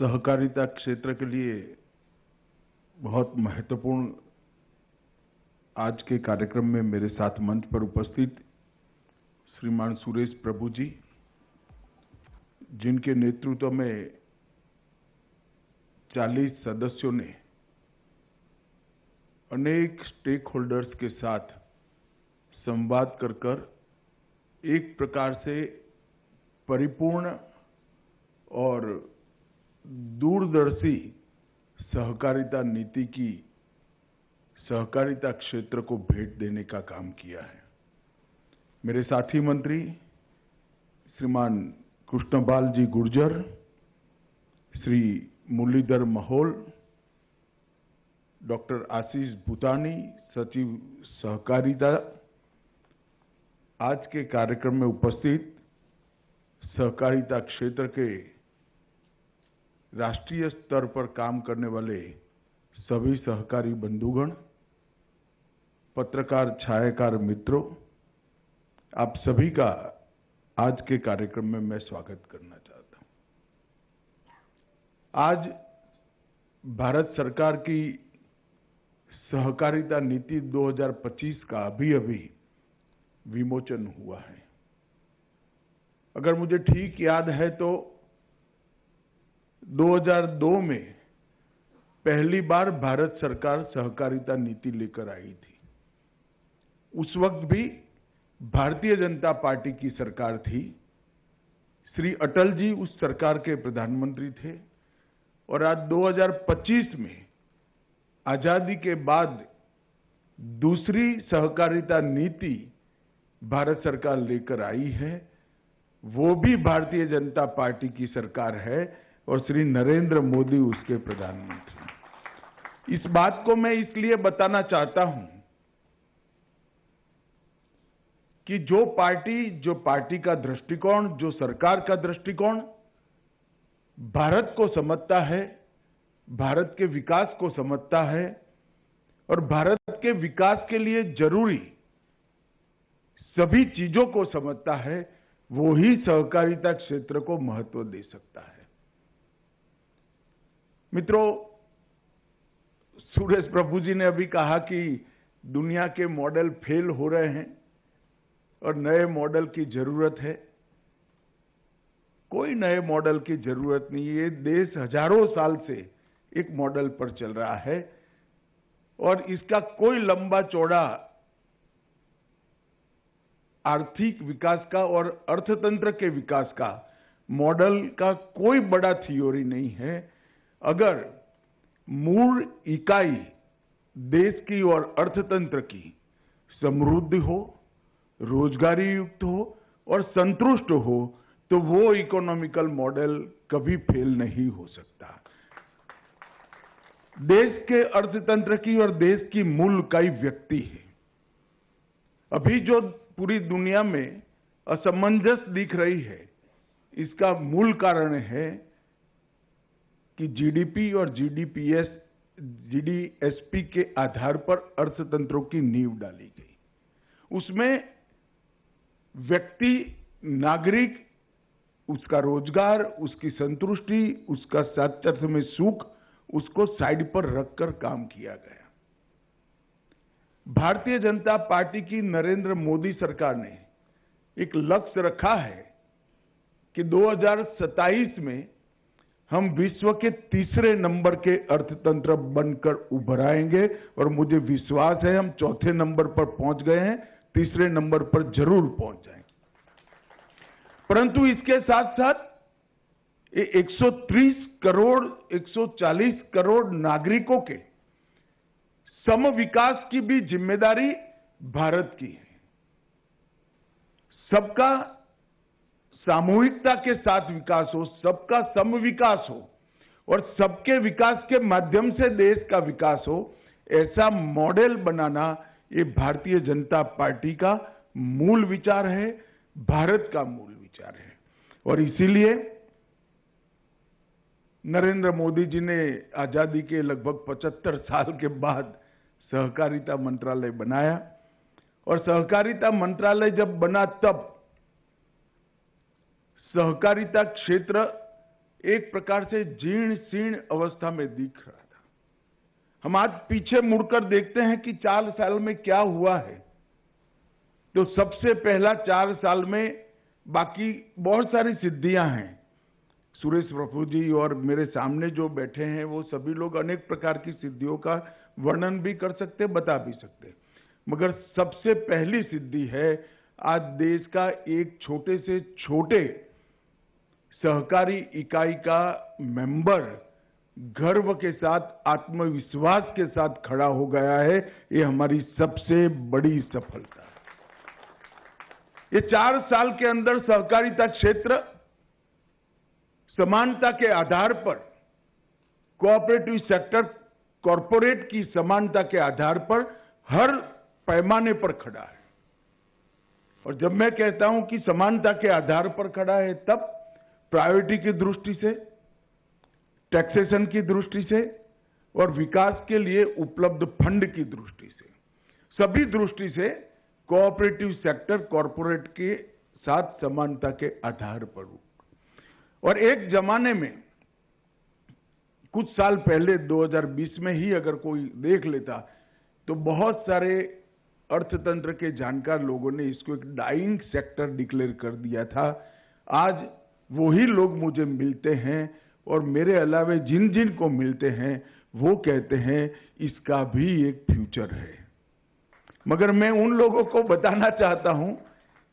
सहकारिता क्षेत्र के लिए बहुत महत्वपूर्ण आज के कार्यक्रम में मेरे साथ मंच पर उपस्थित श्रीमान सुरेश प्रभु जी, जिनके नेतृत्व में 40 सदस्यों ने अनेक स्टेक होल्डर्स के साथ संवाद कर एक प्रकार से परिपूर्ण और दूरदर्शी सहकारिता नीति की सहकारिता क्षेत्र को भेंट देने का काम किया है। मेरे साथी मंत्री श्रीमान कृष्णपाल जी गुर्जर, श्री मुरलीधर महल, डॉक्टर आशीष भूतानी, सचिव सहकारिता, आज के कार्यक्रम में उपस्थित सहकारिता क्षेत्र के राष्ट्रीय स्तर पर काम करने वाले सभी सहकारी बंधुगण, पत्रकार छायाकार मित्रों, आप सभी का आज के कार्यक्रम में मैं स्वागत करना चाहता हूं। आज भारत सरकार की सहकारिता नीति 2025 का अभी विमोचन हुआ है। अगर मुझे ठीक याद है तो 2002 में पहली बार भारत सरकार सहकारिता नीति लेकर आई थी। उस वक्त भी भारतीय जनता पार्टी की सरकार थी। श्री अटल जी उस सरकार के प्रधानमंत्री थे और आज 2025 में आजादी के बाद दूसरी सहकारिता नीति भारत सरकार लेकर आई है। वो भी भारतीय जनता पार्टी की सरकार है और श्री नरेंद्र मोदी उसके प्रधानमंत्री। इस बात को मैं इसलिए बताना चाहता हूं कि जो पार्टी का दृष्टिकोण, जो सरकार का दृष्टिकोण भारत को समझता है, भारत के विकास को समझता है और भारत के विकास के लिए जरूरी सभी चीजों को समझता है, वो ही सहकारिता क्षेत्र को महत्व दे सकता है। मित्रों, सुरेश प्रभु जी ने अभी कहा कि दुनिया के मॉडल फेल हो रहे हैं और नए मॉडल की जरूरत है। कोई नए मॉडल की जरूरत नहीं है। ये देश हजारों साल से एक मॉडल पर चल रहा है और इसका कोई लंबा चौड़ा आर्थिक विकास का और अर्थतंत्र के विकास का मॉडल का कोई बड़ा थ्योरी नहीं है। अगर मूल इकाई देश की और अर्थतंत्र की समृद्धि हो, रोजगारी युक्त हो और संतुष्ट हो, तो वो इकोनॉमिकल मॉडल कभी फेल नहीं हो सकता। देश के अर्थतंत्र की और देश की मूल इकाई व्यक्ति है। अभी जो पूरी दुनिया में असमंजस दिख रही है, इसका मूल कारण है कि जीडीपी और जीडीएसपी के आधार पर अर्थतंत्रों की नींव डाली गई। उसमें व्यक्ति, नागरिक, उसका रोजगार, उसकी संतुष्टि, उसका साथ में सुख, उसको साइड पर रखकर काम किया गया। भारतीय जनता पार्टी की नरेंद्र मोदी सरकार ने एक लक्ष्य रखा है कि 2027 में हम विश्व के तीसरे नंबर के अर्थतंत्र बनकर उभर आएंगे और मुझे विश्वास है हम चौथे नंबर पर पहुंच गए हैं, तीसरे नंबर पर जरूर पहुंच जाएंगे। परंतु इसके साथ साथ 130 करोड़ 140 करोड़ नागरिकों के सम विकास की भी जिम्मेदारी भारत की है। सबका सामूहिकता के साथ विकास हो, सबका सम विकास हो और सबके विकास के माध्यम से देश का विकास हो, ऐसा मॉडल बनाना ये भारतीय जनता पार्टी का मूल विचार है, भारत का मूल विचार है। और इसीलिए नरेंद्र मोदी जी ने आजादी के लगभग 75 साल के बाद सहकारिता मंत्रालय बनाया और सहकारिता मंत्रालय जब बना तब सहकारिता क्षेत्र एक प्रकार से जीर्ण शीर्ण अवस्था में दिख रहा था। हम आज पीछे मुड़कर देखते हैं कि 4 साल में क्या हुआ है, तो सबसे पहला 4 साल में बाकी बहुत सारी सिद्धियां हैं। सुरेश प्रभु जी और मेरे सामने जो बैठे हैं वो सभी लोग अनेक प्रकार की सिद्धियों का वर्णन भी कर सकते, बता भी सकते, मगर सबसे पहली सिद्धि है आज देश का एक छोटे से छोटे सहकारी इकाई का मेंबर गर्व के साथ, आत्मविश्वास के साथ खड़ा हो गया है। ये हमारी सबसे बड़ी सफलता है। ये 4 साल के अंदर सहकारिता क्षेत्र समानता के आधार पर, कोऑपरेटिव सेक्टर कॉरपोरेट की समानता के आधार पर हर पैमाने पर खड़ा है। और जब मैं कहता हूं कि समानता के आधार पर खड़ा है, तब प्रायोरिटी की दृष्टि से, टैक्सेशन की दृष्टि से और विकास के लिए उपलब्ध फंड की दृष्टि से, सभी दृष्टि से कोऑपरेटिव सेक्टर कॉरपोरेट के साथ समानता के आधार पर। और एक जमाने में कुछ साल पहले 2020 में ही अगर कोई देख लेता तो बहुत सारे अर्थतंत्र के जानकार लोगों ने इसको एक डाइंग सेक्टर डिक्लेयर कर दिया था। आज वही लोग मुझे मिलते हैं और मेरे अलावे जिन जिन को मिलते हैं वो कहते हैं इसका भी एक फ्यूचर है। मगर मैं उन लोगों को बताना चाहता हूं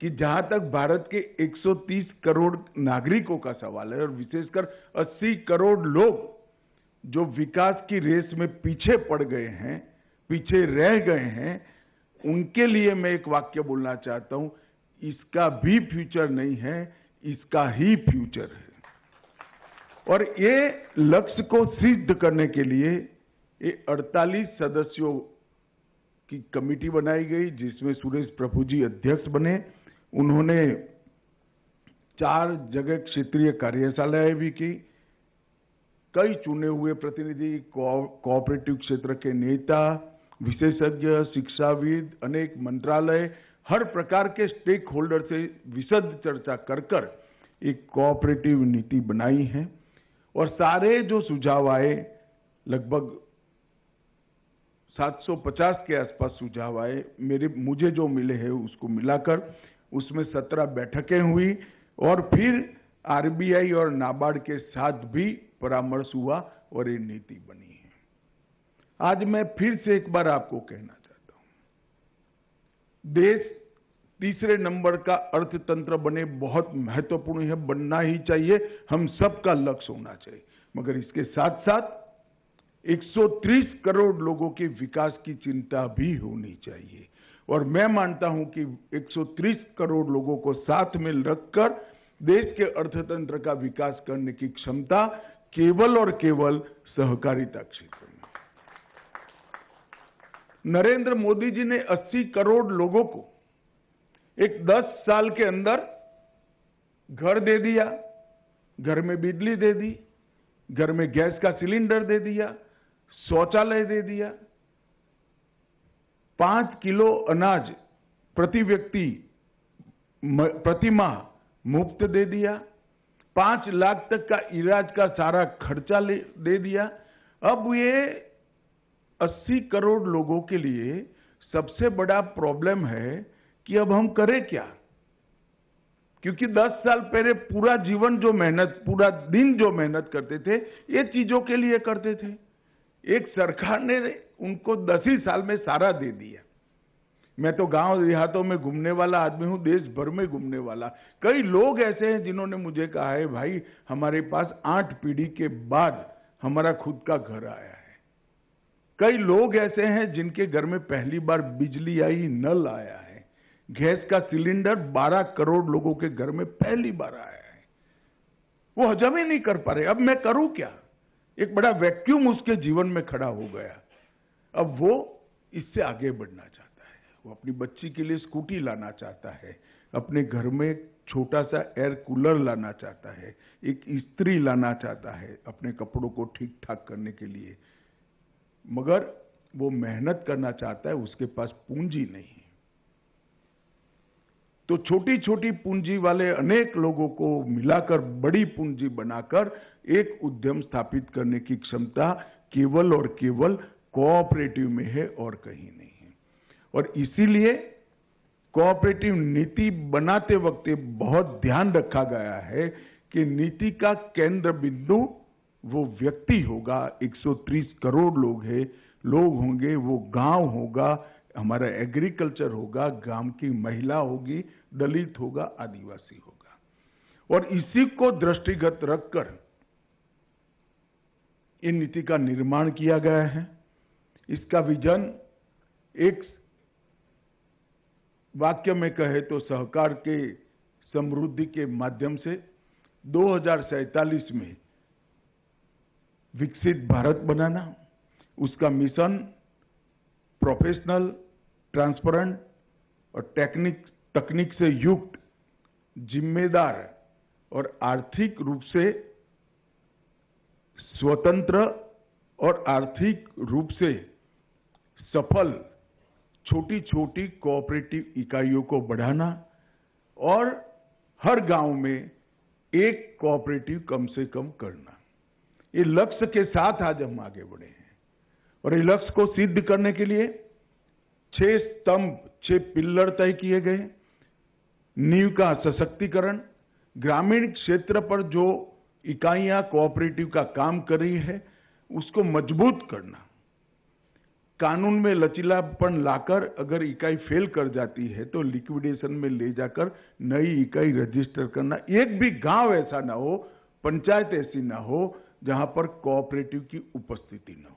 कि जहां तक भारत के 130 करोड़ नागरिकों का सवाल है और विशेषकर 80 करोड़ लोग जो विकास की रेस में पीछे पड़ गए हैं, पीछे रह गए हैं, उनके लिए मैं एक वाक्य बोलना चाहता हूं, इसका भी फ्यूचर नहीं है, इसका ही फ्यूचर है। और ये लक्ष्य को सिद्ध करने के लिए ये 48 सदस्यों की कमेटी बनाई गई, जिसमें सुरेश प्रभु जी अध्यक्ष बने। उन्होंने 4 जगह क्षेत्रीय कार्यशालाएं भी की, कई चुने हुए प्रतिनिधि, कोऑपरेटिव क्षेत्र के नेता, विशेषज्ञ, शिक्षाविद, अनेक मंत्रालय, हर प्रकार के स्टेक होल्डर से विशद चर्चा कर एक कोऑपरेटिव नीति बनाई है। और सारे जो सुझाव आए, लगभग 750 के आसपास सुझाव आए, मुझे जो मिले हैं उसको मिलाकर उसमें 17 बैठकें हुई और फिर आरबीआई और नाबार्ड के साथ भी परामर्श हुआ और ये नीति बनी है। आज मैं फिर से एक बार आपको कहना चाहता हूं, देश तीसरे नंबर का अर्थतंत्र बने बहुत महत्वपूर्ण है, बनना ही चाहिए, हम सबका लक्ष्य होना चाहिए। मगर इसके साथ साथ 130 करोड़ लोगों के विकास की चिंता भी होनी चाहिए। और मैं मानता हूं कि 130 करोड़ लोगों को साथ में रखकर देश के अर्थतंत्र का विकास करने की क्षमता केवल और केवल सहकारिता क्षेत्र में। नरेंद्र मोदी जी ने 80 करोड़ लोगों को एक 10 साल के अंदर घर दे दिया, घर में बिजली दे दी, घर में गैस का सिलेंडर दे दिया, शौचालय दे दिया, 5 किलो अनाज प्रति व्यक्ति प्रति माह मुफ्त दे दिया, 5 लाख तक का इलाज का सारा खर्चा दे दिया। अब ये 80 करोड़ लोगों के लिए सबसे बड़ा प्रॉब्लम है कि अब हम करें क्या, क्योंकि 10 साल पहले पूरा जीवन जो मेहनत, पूरा दिन जो मेहनत करते थे, ये चीजों के लिए करते थे। एक सरकार ने उनको 10 ही साल में सारा दे दिया। मैं तो गांव देहातों में घूमने वाला आदमी हूं, देश भर में घूमने वाला। कई लोग ऐसे हैं जिन्होंने मुझे कहा है, भाई हमारे पास 8 पीढ़ी के बाद हमारा खुद का घर आया है। कई लोग ऐसे हैं जिनके घर में पहली बार बिजली आई, नल आया है। गैस का सिलेंडर 12 करोड़ लोगों के घर में पहली बार आया है। वो हजम ही नहीं कर पा रहे। अब मैं करूं क्या? एक बड़ा वैक्यूम उसके जीवन में खड़ा हो गया। अब वो इससे आगे बढ़ना चाहता है। वो अपनी बच्ची के लिए स्कूटी लाना चाहता है, अपने घर में छोटा सा एयर कूलर लाना चाहता है, एक इस्त्री लाना चाहता है अपने कपड़ों को ठीक ठाक करने के लिए। मगर वो मेहनत करना चाहता है, उसके पास पूंजी नहीं है। तो छोटी छोटी पूंजी वाले अनेक लोगों को मिलाकर बड़ी पूंजी बनाकर एक उद्यम स्थापित करने की क्षमता केवल और केवल कोऑपरेटिव में है और कहीं नहीं है। और इसीलिए कोऑपरेटिव नीति बनाते वक्त बहुत ध्यान रखा गया है कि नीति का केंद्र बिंदु वो व्यक्ति होगा, 130 करोड़ लोग होंगे, वो गांव होगा, हमारा एग्रीकल्चर होगा, गांव की महिला होगी, दलित होगा, आदिवासी होगा। और इसी को दृष्टिगत रखकर इन नीति का निर्माण किया गया है। इसका विजन एक वाक्य में कहे तो सहकार के समृद्धि के माध्यम से 2047 में विकसित भारत बनाना, उसका मिशन प्रोफेशनल, ट्रांसपेरेंट और तकनीक से युक्त, जिम्मेदार और आर्थिक रूप से स्वतंत्र और आर्थिक रूप से सफल छोटी छोटी कोऑपरेटिव इकाइयों को बढ़ाना और हर गांव में एक कोऑपरेटिव कम से कम करना। ये लक्ष्य के साथ आज हम आगे बढ़े हैं और ये लक्ष्य को सिद्ध करने के लिए 6 स्तंभ, 6 पिल्लर तय किए गए। नींव का सशक्तिकरण, ग्रामीण क्षेत्र पर जो इकाइयां कोऑपरेटिव का काम कर रही है उसको मजबूत करना, कानून में लचीलापन लाकर अगर इकाई फेल कर जाती है तो लिक्विडेशन में ले जाकर नई इकाई रजिस्टर करना। एक भी गांव ऐसा ना हो, पंचायत ऐसी ना हो जहां पर कोऑपरेटिव की उपस्थिति ना हो।